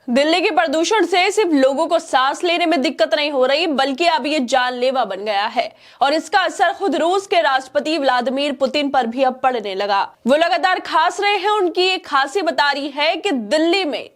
दिल्ली के प्रदूषण से सिर्फ लोगों को सांस लेने में दिक्कत नहीं हो रही, बल्कि अब ये जानलेवा बन गया है और इसका असर खुद रूस के राष्ट्रपति व्लादिमीर पुतिन पर भी अब पड़ने लगा। वो लगातार खांस रहे हैं। उनकी एक खांसी बता रही है कि दिल्ली में,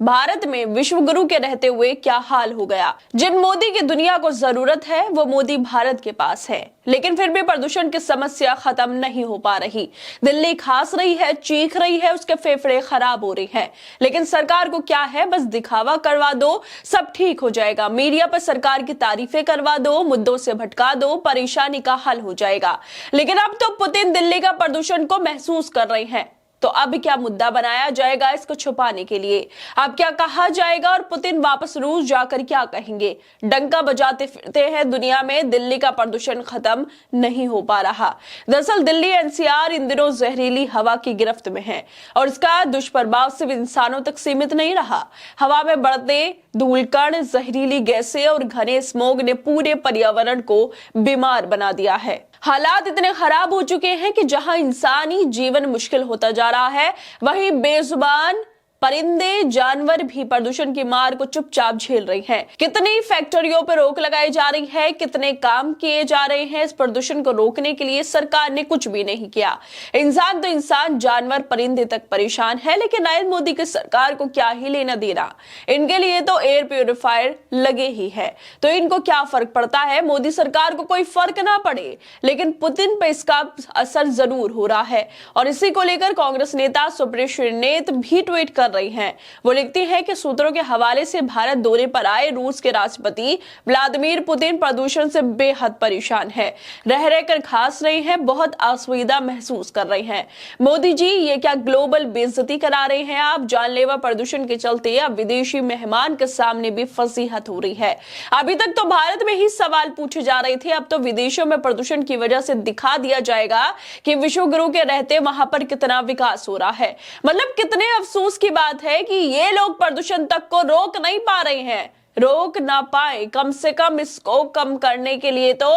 भारत में विश्व गुरु के रहते हुए क्या हाल हो गया। जिन मोदी की दुनिया को जरूरत है वो मोदी भारत के पास है, लेकिन फिर भी प्रदूषण की समस्या खत्म नहीं हो पा रही। दिल्ली खांस रही है, चीख रही है, उसके फेफड़े खराब हो रहे हैं, लेकिन सरकार को क्या है, बस दिखावा करवा दो, सब ठीक हो जाएगा। मीडिया पर सरकार की तारीफें करवा दो, मुद्दों से भटका दो, परेशानी का हल हो जाएगा। लेकिन अब तो पुतिन दिल्ली का प्रदूषण को महसूस कर रहे हैं, तो अब क्या मुद्दा बनाया जाएगा इसको छुपाने के लिए? अब क्या कहा जाएगा और पुतिन वापस रूस जाकर क्या कहेंगे? डंका बजाते फिरते हैं दुनिया में, दिल्ली का प्रदूषण खत्म नहीं हो पा रहा। दरअसल दिल्ली एनसीआर इन दिनों जहरीली हवा की गिरफ्त में है और इसका दुष्प्रभाव सिर्फ इंसानों तक सीमित नहीं रहा। हवा में बढ़ते धूलकण, जहरीली गैसें और घने स्मोग ने पूरे पर्यावरण को बीमार बना दिया है। हालात इतने खराब हो चुके हैं कि जहां इंसानी जीवन मुश्किल होता जा रहा है, वहीं बेजुबान परिंदे, जानवर भी प्रदूषण की मार को चुपचाप झेल रही हैं। कितनी फैक्ट्रियों पर रोक लगाई जा रही है, कितने काम किए जा रहे हैं इस प्रदूषण को रोकने के लिए, सरकार ने कुछ भी नहीं किया। इंसान तो इंसान, जानवर, परिंदे तक परेशान है, लेकिन नरेंद्र मोदी की सरकार को क्या ही लेना देना। इनके लिए तो एयर प्यूरिफायर लगे ही है, तो इनको क्या फर्क पड़ता है। मोदी सरकार को कोई फर्क ना पड़े, लेकिन पुतिन पे इसका असर जरूर हो रहा है। और इसी को लेकर कांग्रेस नेता सुप्रिया श्रीनेत भी ट्वीट कर रही हैं। वो लिखती है कि सूत्रों के हवाले से भारत दौरे पर आए रूस के राष्ट्रपति व्लादिमीर पुतिन प्रदूषण से बेहद परेशान है, रह रहकर खांस रहे हैं, बहुत असुविधा महसूस कर रहे हैं। मोदी जी, ये क्या ग्लोबल बेइज्जती करा रहे हैं आप? जानलेवा प्रदूषण के चलते अब विदेशी मेहमान के सामने भी फजीहत हो रही है। अभी तक तो भारत में ही सवाल पूछे जा रहे थे, अब तो विदेशों में प्रदूषण की वजह से दिखा दिया जाएगा कि विश्व गुरु के रहते वहां पर कितना विकास हो रहा है। मतलब कितने अफसोस की बात है कि ये लोग प्रदूषण तक को रोक नहीं पा रहे हैं। रोक ना पाए, कम से कम इसको कम करने के लिए तो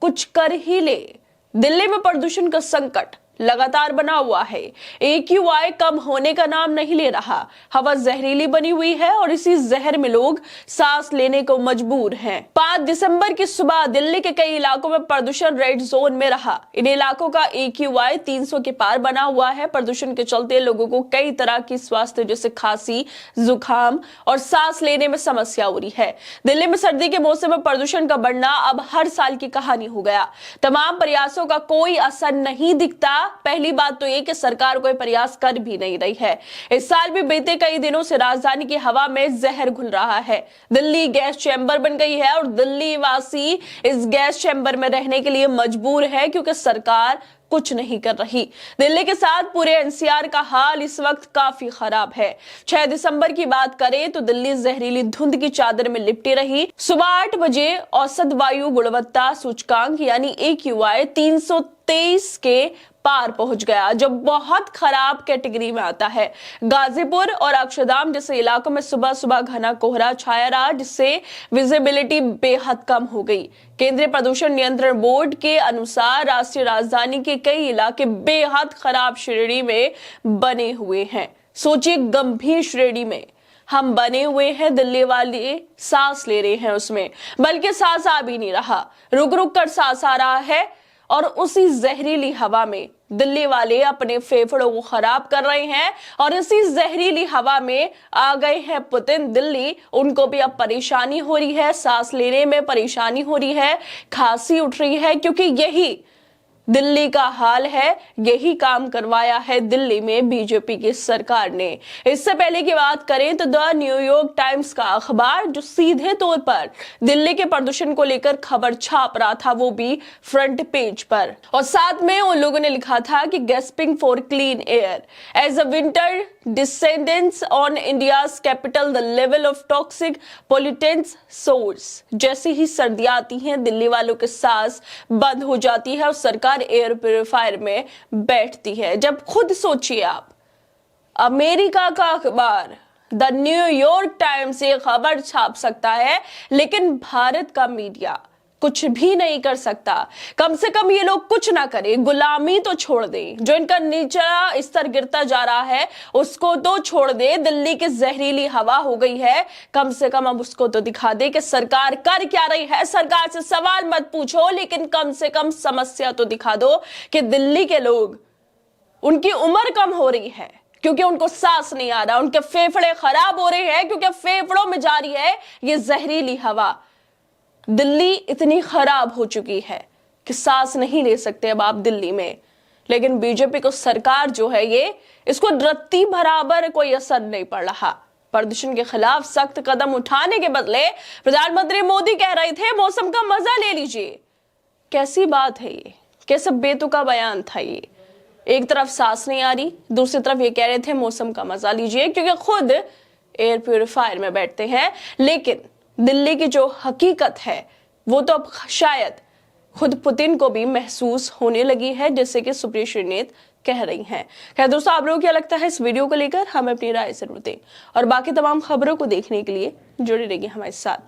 कुछ कर ही ले। दिल्ली में प्रदूषण का संकट लगातार बना हुआ है। AQI कम होने का नाम नहीं ले रहा। हवा जहरीली बनी हुई है और इसी जहर में लोग सांस लेने को मजबूर हैं। 5 दिसंबर की सुबह दिल्ली के कई इलाकों में प्रदूषण रेड जोन में रहा। इन इलाकों का AQI 300 के पार बना हुआ है। प्रदूषण के चलते लोगों को कई तरह की स्वास्थ्य जैसे खांसी, जुकाम और सांस लेने में समस्या हो रही है। दिल्ली में सर्दी के मौसम में प्रदूषण का बढ़ना अब हर साल की कहानी हो गया। तमाम प्रयासों का कोई असर नहीं दिखता। पहली बात तो ये कि सरकार कोई प्रयास कर भी नहीं रही है। इस साल भी बीते कई दिनों से राजधानी की हवा में जहर घुल रहा है। दिल्ली गैस चैम्बर बन गई है और दिल्ली वासी इस गैस चैम्बर में रहने के लिए मजबूर है, क्योंकि सरकार कुछ नहीं कर रही। दिल्ली के साथ पूरे एनसीआर का हाल इस वक्त काफी खराब है। 6 दिसंबर की बात करें तो दिल्ली जहरीली धुंध की चादर में लिपटी रही। सुबह 8 बजे औसत वायु गुणवत्ता सूचकांक यानी AQI 323 के पार पहुंच गया, जो बहुत खराब कैटेगरी में आता है। गाजीपुर और अक्षरधाम जैसे इलाकों में सुबह सुबह घना कोहरा छाया रहा, जिससे विजिबिलिटी बेहद कम हो गई। केंद्रीय प्रदूषण नियंत्रण बोर्ड के अनुसार राष्ट्रीय राजधानी के कई इलाके बेहद खराब श्रेणी में बने हुए हैं। सोचिए, गंभीर श्रेणी में हम बने हुए हैं। दिल्ली वाले सांस ले रहे हैं उसमें, बल्कि सांस आ भी नहीं रहा, रुक रुक कर सांस आ रहा है। और उसी जहरीली हवा में दिल्ली वाले अपने फेफड़ों को खराब कर रहे हैं और इसी जहरीली हवा में आ गए हैं पुतिन। दिल्ली, उनको भी अब परेशानी हो रही है, सांस लेने में परेशानी हो रही है, खांसी उठ रही है, क्योंकि यही दिल्ली का हाल है। यही काम करवाया है दिल्ली में बीजेपी की सरकार ने। इससे पहले की बात करें तो द न्यूयॉर्क टाइम्स का अखबार, जो सीधे तौर पर दिल्ली के प्रदूषण को लेकर खबर छाप रहा था, वो भी फ्रंट पेज पर, और साथ में उन लोगों ने लिखा था कि gasping for clean air as a winter descendants on India's capital the level of toxic pollutants soars. जैसे ही सर्दियां आती हैं, दिल्ली वालों के सांस बंद हो जाती है और सरकार एयर प्यूरिफायर में बैठती है। जब खुद सोचिए आप, अमेरिका का अखबार द न्यूयॉर्क टाइम्स ये खबर छाप सकता है, लेकिन भारत का मीडिया कुछ भी नहीं कर सकता। कम से कम ये लोग कुछ ना करें, गुलामी तो छोड़ दें। जो इनका निचला स्तर गिरता जा रहा है उसको तो छोड़ दे। दिल्ली की जहरीली हवा हो गई है, कम से कम अब उसको तो दिखा दे कि सरकार कर क्या रही है। सरकार से सवाल मत पूछो, लेकिन कम से कम समस्या तो दिखा दो कि दिल्ली के लोग, उनकी उम्र कम हो रही है क्योंकि उनको सांस नहीं आ रहा, उनके फेफड़े खराब हो रहे हैं क्योंकि फेफड़ों में जा रही है ये जहरीली हवा। दिल्ली इतनी खराब हो चुकी है कि सांस नहीं ले सकते अब आप दिल्ली में। लेकिन बीजेपी को सरकार जो है ये, इसको रत्ती बराबर कोई असर नहीं पड़ रहा। प्रदूषण के खिलाफ सख्त कदम उठाने के बदले प्रधानमंत्री मोदी कह रहे थे मौसम का मजा ले लीजिए। कैसी बात है ये, कैसे बेतुका बयान था ये। एक तरफ सांस नहीं आ रही, दूसरी तरफ ये कह रहे थे मौसम का मजा लीजिए क्योंकि खुद एयर प्यूरिफायर में बैठते हैं। लेकिन दिल्ली की जो हकीकत है वो तो अब शायद खुद पुतिन को भी महसूस होने लगी है, जैसे कि सुप्रिया श्रीनेत कह रही हैं। खैर दोस्तों, आप लोगों को क्या लगता है इस वीडियो को लेकर, हमें अपनी राय जरूर दें और बाकी तमाम खबरों को देखने के लिए जुड़े रहिए हमारे साथ।